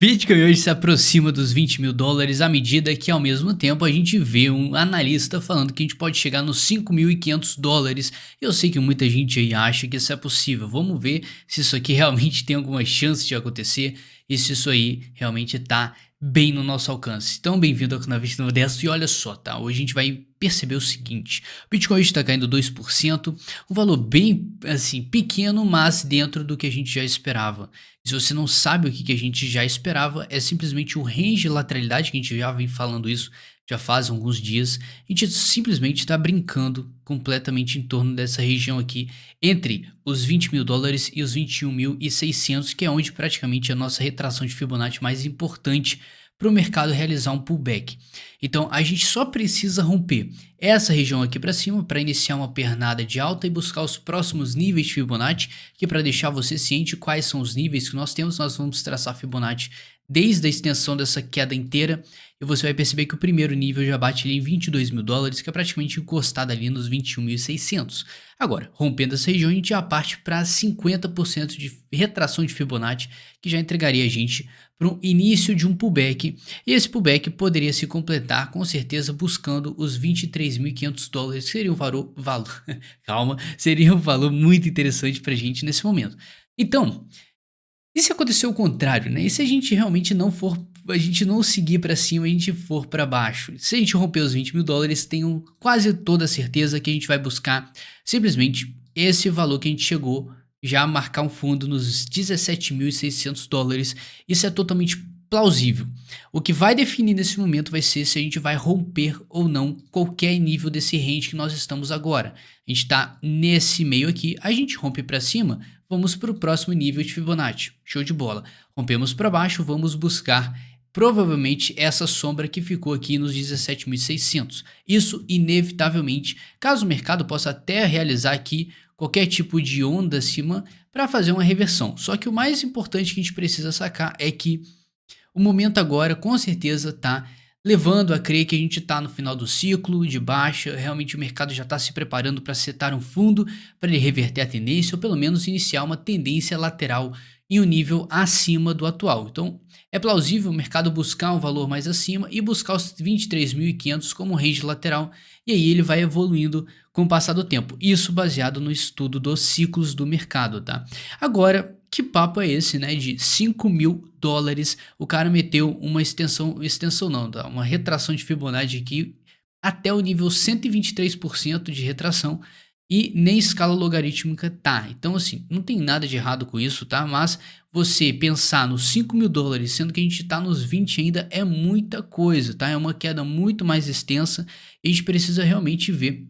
Bitcoin hoje se aproxima dos 20 mil dólares à medida que, ao mesmo tempo, a gente vê um analista falando que a gente pode chegar nos 5.500 dólares. Eu sei que muita gente aí acha que isso é possível. Vamos ver se isso aqui realmente tem alguma chance de acontecer e se isso aí realmente está bem no nosso alcance. Então, bem-vindo ao canal Vista Modesto e olha só, tá? Hoje a gente vai perceber o seguinte: o Bitcoin está caindo 2%, um valor bem, assim, pequeno, mas dentro do que a gente já esperava. Se você não sabe o que a gente já esperava, é simplesmente o range de lateralidade, que a gente já vem falando isso já faz alguns dias. A gente simplesmente está brincando completamente em torno dessa região aqui, entre os 20 mil dólares e os 21.600, que é onde praticamente a nossa retração de Fibonacci mais importante para o mercado realizar um pullback. Então a gente só precisa romper essa região aqui para cima para iniciar uma pernada de alta e buscar os próximos níveis de Fibonacci, que para deixar você ciente quais são os níveis que nós temos, nós vamos traçar Fibonacci desde a extensão dessa queda inteira, e você vai perceber que o primeiro nível já bate ali em 22 mil dólares, que é praticamente encostado ali nos 21.600. Agora, rompendo essa região, a gente já parte para 50% de retração de Fibonacci, que já entregaria a gente para o início de um pullback, e esse pullback poderia se completar com certeza buscando os 23.500 dólares, que seria um valor calma, seria um valor muito interessante para a gente nesse momento. Então, e se acontecer o contrário, né? E se a gente realmente não for, a gente não seguir para cima, a gente for para baixo? Se a gente romper os 20 mil dólares, tenho quase toda a certeza que a gente vai buscar simplesmente esse valor que a gente chegou, já marcar um fundo nos 17.600 dólares. Isso é totalmente plausível. O que vai definir nesse momento vai ser se a gente vai romper ou não qualquer nível desse range que nós estamos agora. A gente está nesse meio aqui, a gente rompe para cima, vamos para o próximo nível de Fibonacci. Show de bola. Rompemos para baixo, vamos buscar provavelmente essa sombra que ficou aqui nos 17.600. Isso inevitavelmente, caso o mercado possa até realizar aqui qualquer tipo de onda acima para fazer uma reversão. Só que o mais importante que a gente precisa sacar é que o momento agora com certeza está levando a crer que a gente está no final do ciclo de baixa, realmente o mercado já está se preparando para setar um fundo, para ele reverter a tendência ou pelo menos iniciar uma tendência lateral em um nível acima do atual. Então é plausível o mercado buscar um valor mais acima e buscar os 23.500 como range lateral, e aí ele vai evoluindo com o passar do tempo. Isso baseado no estudo dos ciclos do mercado, tá? Agora, que papo é esse, né? De 5 mil dólares, o cara meteu uma extensão não, tá? Uma retração de Fibonacci aqui até o nível 123% de retração e nem escala logarítmica tá. Então, assim, não tem nada de errado com isso, tá? Mas você pensar nos 5 mil dólares, sendo que a gente tá nos 20 ainda, é muita coisa, tá? É uma queda muito mais extensa e a gente precisa realmente ver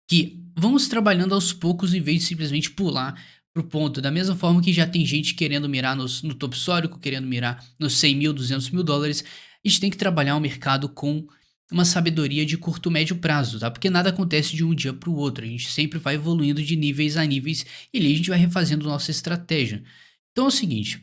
que vamos trabalhando aos poucos em vez de simplesmente pular pro ponto. Da mesma forma que já tem gente querendo mirar no topo histórico, querendo mirar nos 100 mil, 200 mil dólares, a gente tem que trabalhar o mercado com uma sabedoria de curto médio prazo, tá? Porque nada acontece de um dia para o outro, a gente sempre vai evoluindo de níveis a níveis e ali a gente vai refazendo nossa estratégia. Então é o seguinte,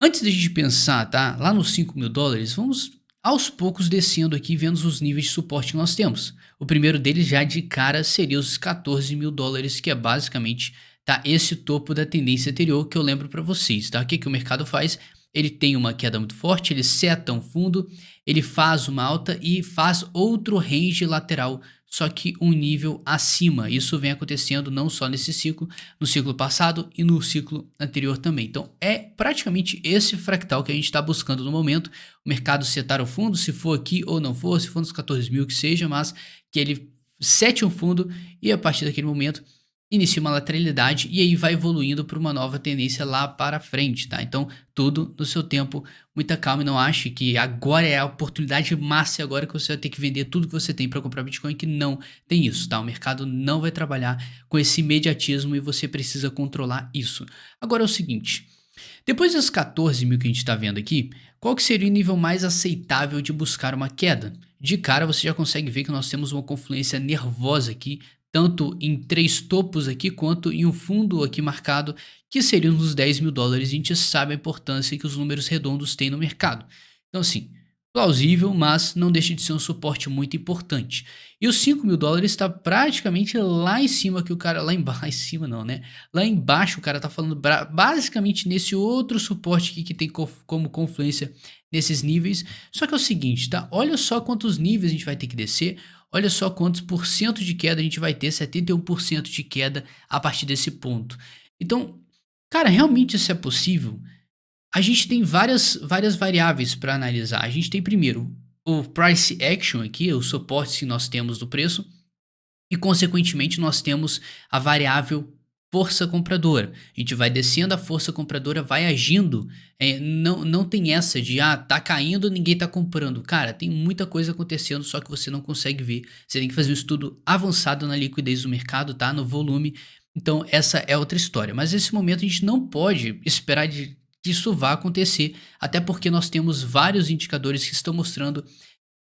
antes de a gente pensar, tá, lá nos 5 mil dólares, vamos aos poucos descendo aqui, vendo os níveis de suporte que nós temos. O primeiro deles já de cara seria os 14 mil dólares, que é basicamente, tá, esse topo da tendência anterior que eu lembro para vocês, tá? O que o mercado faz? Ele tem uma queda muito forte, ele seta um fundo, ele faz uma alta e faz outro range lateral, só que um nível acima. Isso vem acontecendo não só nesse ciclo, no ciclo passado e no ciclo anterior também. Então é praticamente esse fractal que a gente está buscando no momento. O mercado setar o fundo, se for aqui ou não for, se for nos 14 mil que seja, mas que ele sete um fundo e a partir daquele momento inicia uma lateralidade e aí vai evoluindo para uma nova tendência lá para frente, tá? Então, tudo no seu tempo, muita calma e não ache que agora é a oportunidade máxima, agora que você vai ter que vender tudo que você tem para comprar Bitcoin, que não tem isso, tá? O mercado não vai trabalhar com esse imediatismo e você precisa controlar isso. Agora é o seguinte, depois dos 14 mil que a gente está vendo aqui, qual que seria o nível mais aceitável de buscar uma queda? De cara você já consegue ver que nós temos uma confluência nervosa aqui, tanto em três topos aqui, quanto em um fundo aqui marcado, que seriam nos 10 mil dólares. A gente sabe a importância que os números redondos têm no mercado. Então assim, Plausível, mas não deixa de ser um suporte muito importante. E os US$ 5.000 está praticamente lá em cima que o cara lá embaixo, lá em cima não, né? Lá embaixo o cara tá falando basicamente nesse outro suporte aqui que tem como confluência nesses níveis. Só que é o seguinte, tá? Olha só quantos níveis a gente vai ter que descer. Olha só quantos por cento de queda a gente vai ter, 71% de queda a partir desse ponto. Então, cara, realmente isso é possível? A gente tem várias variáveis para analisar. A gente tem primeiro o price action aqui, o suporte que nós temos do preço, e consequentemente nós temos a variável força compradora. A gente vai descendo, a força compradora vai agindo. Não tem essa de tá caindo, ninguém tá comprando. Cara, tem muita coisa acontecendo, só que você não consegue ver. Você tem que fazer um estudo avançado na liquidez do mercado, tá? No volume. Então, essa é outra história. Mas nesse momento a gente não pode esperar que isso vá acontecer, até porque nós temos vários indicadores que estão mostrando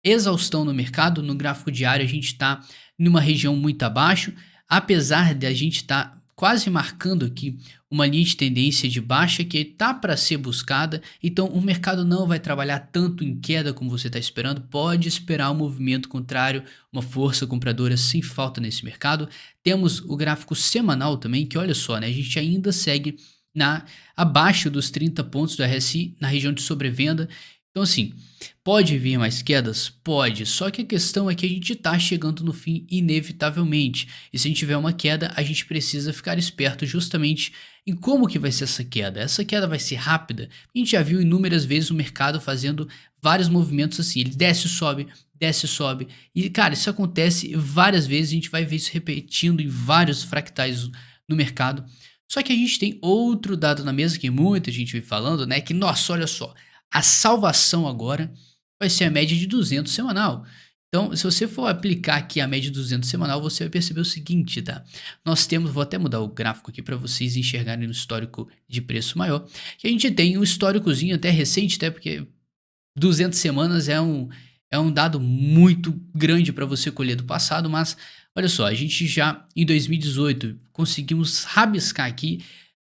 exaustão no mercado. No gráfico diário a gente está numa região muito abaixo, apesar de a gente estar quase marcando aqui uma linha de tendência de baixa que está para ser buscada. Então o mercado não vai trabalhar tanto em queda como você está esperando, pode esperar um movimento contrário, uma força compradora sem falta nesse mercado. Temos o gráfico semanal também, que olha só, né, a gente ainda segue abaixo dos 30 pontos do RSI na região de sobrevenda. Então assim, pode vir mais quedas? Pode, só que a questão é que a gente está chegando no fim inevitavelmente, e se a gente tiver uma queda, a gente precisa ficar esperto justamente em como que vai ser essa queda. Essa queda vai ser rápida? A gente já viu inúmeras vezes o mercado fazendo vários movimentos assim, ele desce, sobe, e cara, isso acontece várias vezes, a gente vai ver isso repetindo em vários fractais no mercado. Só que a gente tem outro dado na mesa que muita gente vem falando, né, que nossa, olha só, a salvação agora vai ser a média de 200 semanal. Então, se você for aplicar aqui a média de 200 semanal, você vai perceber o seguinte, tá? Nós temos, vou até mudar o gráfico aqui para vocês enxergarem no histórico de preço maior, que a gente tem um históricozinho até recente, até porque 200 semanas é um dado muito grande para você colher do passado, mas olha só, a gente já em 2018 conseguimos rabiscar aqui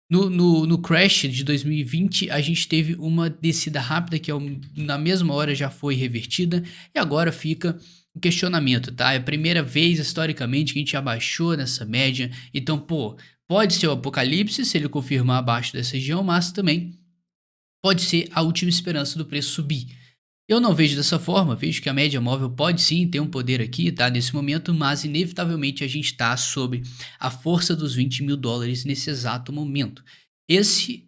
no crash de 2020, a gente teve uma descida rápida que na mesma hora já foi revertida e agora fica o questionamento, tá? É a primeira vez historicamente que a gente abaixou nessa média, então, pô, pode ser o apocalipse se ele confirmar abaixo dessa região, mas também pode ser a última esperança do preço subir. Eu não vejo dessa forma, vejo que a média móvel pode sim ter um poder aqui, tá, nesse momento, mas inevitavelmente a gente está sob a força dos US$ 20.000 nesse exato momento. Esse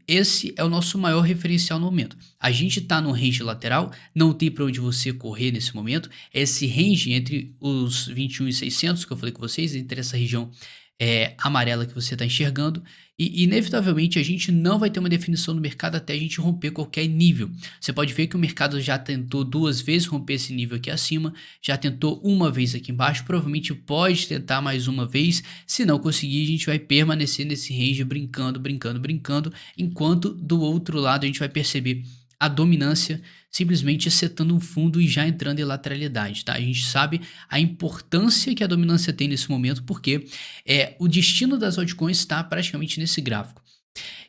é o nosso maior referencial no momento. A gente está no range lateral, não tem para onde você correr nesse momento. Esse range entre os 21.600 que eu falei com vocês, entre essa região amarela que você está enxergando, e inevitavelmente a gente não vai ter uma definição do mercado até a gente romper qualquer nível. Você pode ver que o mercado já tentou 2 vezes romper esse nível aqui acima, já tentou uma vez aqui embaixo, provavelmente pode tentar mais uma vez. Se não conseguir, a gente vai permanecer nesse range brincando, enquanto do outro lado a gente vai perceber a dominância simplesmente setando um fundo e já entrando em lateralidade, tá? A gente sabe a importância que a dominância tem nesse momento, porque o destino das altcoins está praticamente nesse gráfico.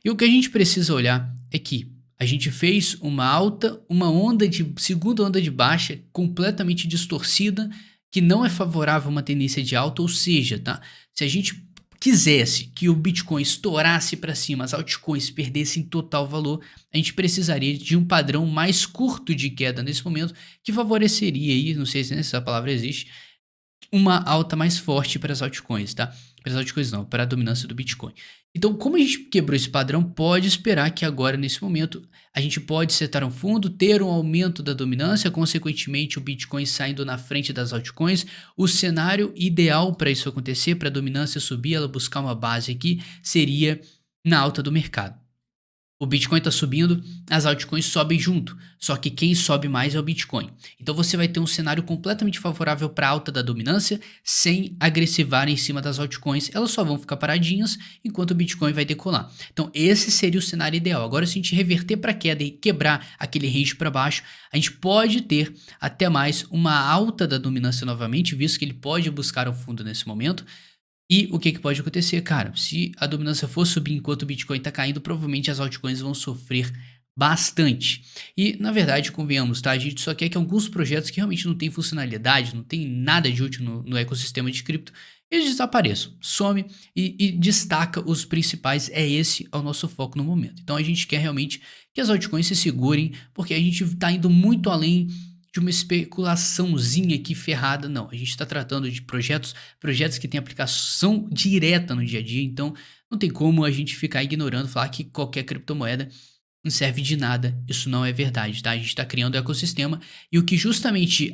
E o que a gente precisa olhar é que a gente fez uma segunda onda de baixa completamente distorcida, que não é favorável a uma tendência de alta, ou seja, tá? Se a gente quisesse que o Bitcoin estourasse para cima, as altcoins perdessem total valor, a gente precisaria de um padrão mais curto de queda nesse momento, que favoreceria aí, não sei se essa palavra existe, uma alta mais forte para as altcoins, tá? Para as altcoins não, para a dominância do Bitcoin. Então, como a gente quebrou esse padrão, pode esperar que agora, nesse momento, a gente pode setar um fundo, ter um aumento da dominância, consequentemente o Bitcoin saindo na frente das altcoins. O cenário ideal para isso acontecer, para a dominância subir, ela buscar uma base aqui, seria na alta do mercado. O Bitcoin está subindo, as altcoins sobem junto, só que quem sobe mais é o Bitcoin. Então você vai ter um cenário completamente favorável para a alta da dominância, sem agressivar em cima das altcoins, elas só vão ficar paradinhas enquanto o Bitcoin vai decolar. Então esse seria o cenário ideal. Agora, se a gente reverter para queda e quebrar aquele range para baixo, a gente pode ter até mais uma alta da dominância novamente, visto que ele pode buscar o fundo nesse momento. E o que pode acontecer, cara? Se a dominância for subir enquanto o Bitcoin está caindo, provavelmente as altcoins vão sofrer bastante. E, na verdade, convenhamos, tá? A gente só quer que alguns projetos que realmente não têm funcionalidade, não tem nada de útil no ecossistema de cripto, eles desapareçam, some e destaca os principais. É esse o nosso foco no momento. Então a gente quer realmente que as altcoins se segurem, porque a gente está indo muito além de uma especulaçãozinha aqui ferrada. Não, a gente está tratando de projetos que têm aplicação direta no dia a dia. Então não tem como a gente ficar ignorando, falar que qualquer criptomoeda não serve de nada. Isso não é verdade, tá? A gente está criando um ecossistema e o que justamente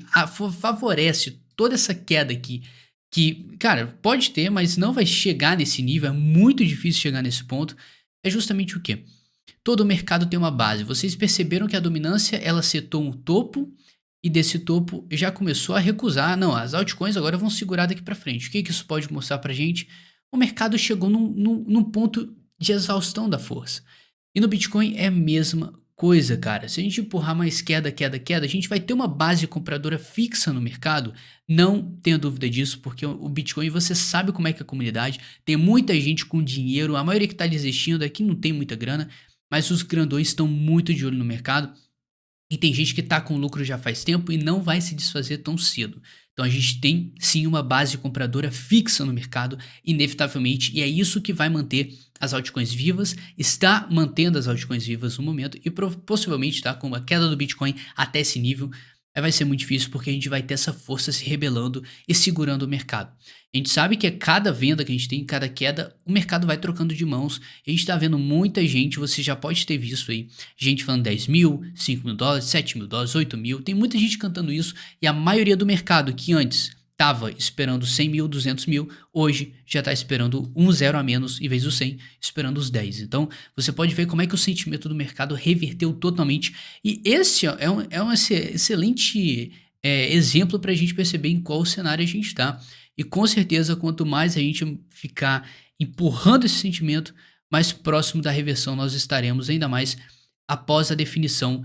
favorece toda essa queda aqui, que, cara, pode ter, mas não vai chegar nesse nível, é muito difícil chegar nesse ponto, é justamente o quê? Todo o mercado tem uma base. Vocês perceberam que a dominância, ela setou um topo e desse topo já começou a recusar. Não, as altcoins agora vão segurar daqui para frente. O que isso pode mostrar pra gente? O mercado chegou num ponto de exaustão da força. E no Bitcoin é a mesma coisa, cara. Se a gente empurrar mais queda, queda, queda, a gente vai ter uma base compradora fixa no mercado. Não tenha dúvida disso, porque o Bitcoin, você sabe como é que é a comunidade. Tem muita gente com dinheiro, a maioria que está desistindo aqui não tem muita grana, mas os grandões estão muito de olho no mercado. E tem gente que está com lucro já faz tempo e não vai se desfazer tão cedo. Então a gente tem sim uma base compradora fixa no mercado, inevitavelmente, e é isso que vai manter as altcoins vivas, está mantendo as altcoins vivas no momento e possivelmente, tá, com a queda do Bitcoin até esse nível, vai ser muito difícil porque a gente vai ter essa força se rebelando e segurando o mercado. A gente sabe que a cada venda que a gente tem, cada queda, o mercado vai trocando de mãos. A gente está vendo muita gente, você já pode ter visto aí, gente falando 10 mil, 5 mil dólares, 7 mil dólares, 8 mil. Tem muita gente cantando isso e a maioria do mercado que antes estava esperando 100 mil, 200 mil, hoje já está esperando um zero a menos, em vez do 100, esperando os 10. Então, você pode ver como é que o sentimento do mercado reverteu totalmente. E esse é um excelente exemplo para a gente perceber em qual cenário a gente está. E com certeza, quanto mais a gente ficar empurrando esse sentimento, mais próximo da reversão nós estaremos, ainda mais após a definição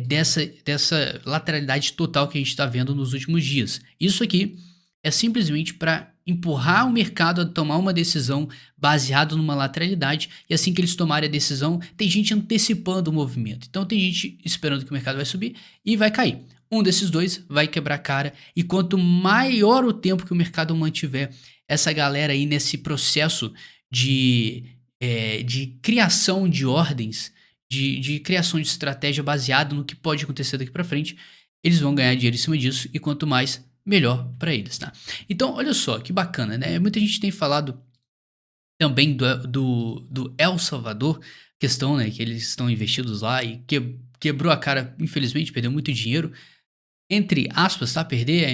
dessa lateralidade total que a gente está vendo nos últimos dias. Isso aqui é simplesmente para empurrar o mercado a tomar uma decisão baseada numa lateralidade, e assim que eles tomarem a decisão, tem gente antecipando o movimento. Então tem gente esperando que o mercado vai subir e vai cair. Um desses dois vai quebrar a cara, e quanto maior o tempo que o mercado mantiver essa galera aí nesse processo de criação de ordens, de criação de estratégia baseada no que pode acontecer daqui para frente, eles vão ganhar dinheiro em cima disso, e quanto mais, melhor para eles, tá? Então, olha só, que bacana, né? Muita gente tem falado também do El Salvador, questão, né, que eles estão investidos lá e quebrou a cara, infelizmente, perdeu muito dinheiro, entre aspas, tá? Perder,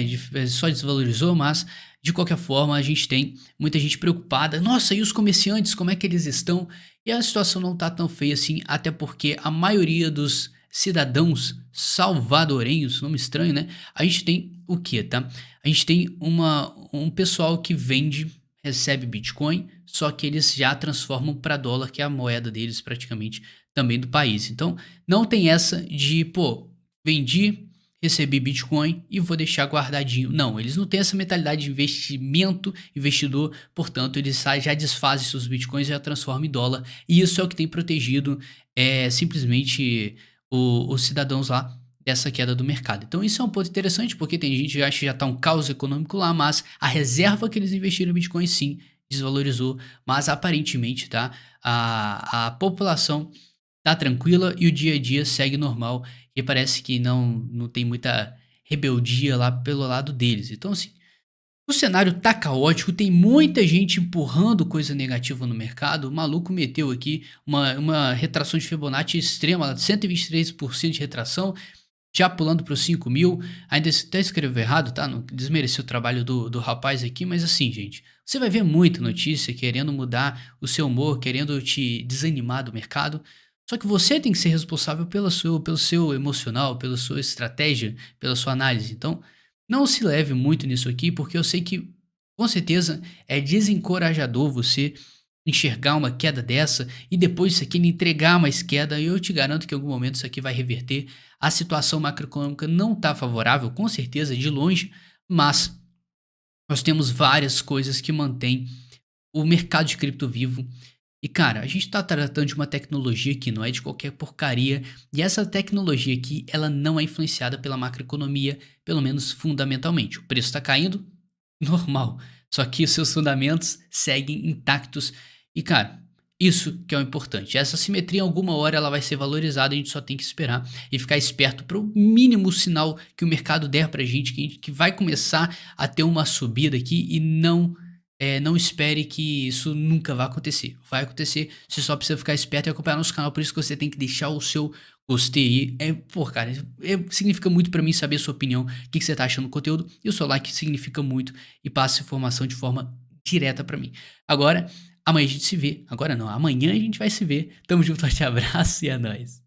só desvalorizou, mas de qualquer forma a gente tem muita gente preocupada. Nossa, e os comerciantes, como é que eles estão? E a situação não tá tão feia assim, até porque a maioria dos cidadãos salvadorenhos, nome estranho, né? A gente tem o que, tá? A gente tem um pessoal que vende, recebe Bitcoin, só que eles já transformam para dólar, que é a moeda deles praticamente também do país. Então, não tem essa de, pô, vendi, recebi Bitcoin e vou deixar guardadinho. Não, eles não têm essa mentalidade de investimento, investidor, portanto, eles já desfazem seus Bitcoins e já transformam em dólar. E isso é o que tem protegido simplesmente os cidadãos lá dessa queda do mercado. Então isso é um ponto interessante, porque tem gente que acha que já está um caos econômico lá, mas a reserva que eles investiram em Bitcoin sim desvalorizou, mas aparentemente, tá, a população tá tranquila e o dia a dia segue normal, e parece que não tem muita rebeldia lá pelo lado deles. Então, assim, o cenário tá caótico, tem muita gente empurrando coisa negativa no mercado. O maluco meteu aqui uma retração de Fibonacci extrema, 123% de retração, já pulando para os 5 mil. Ainda até escreveu errado, tá? Não desmereceu o trabalho do rapaz aqui, mas assim, gente, você vai ver muita notícia querendo mudar o seu humor, querendo te desanimar do mercado. Só que você tem que ser responsável pelo seu emocional, pela sua estratégia, pela sua análise. Então, não se leve muito nisso aqui, porque eu sei que, com certeza, é desencorajador você enxergar uma queda dessa e depois isso aqui entregar mais queda. E eu te garanto que em algum momento isso aqui vai reverter. A situação macroeconômica não está favorável, com certeza, de longe, mas nós temos várias coisas que mantêm o mercado de cripto vivo. E cara, a gente tá tratando de uma tecnologia que não é de qualquer porcaria, e essa tecnologia aqui, ela não é influenciada pela macroeconomia, pelo menos fundamentalmente. O preço tá caindo, normal. Só que os seus fundamentos seguem intactos. E, cara, isso que é o importante. Essa simetria, em alguma hora, ela vai ser valorizada. A gente só tem que esperar e ficar esperto para o mínimo sinal que o mercado der pra gente, que vai começar a ter uma subida aqui e não espere que isso nunca vai acontecer. Vai acontecer, você só precisa ficar esperto e acompanhar nosso canal. Por isso que você tem que deixar o seu gostei aí. Pô, cara, significa muito pra mim saber a sua opinião, o que você tá achando do conteúdo. E o seu like significa muito e passa informação de forma direta pra mim. Agora, amanhã a gente se vê. Agora não, amanhã a gente vai se ver. Tamo junto, forte abraço e é nóis.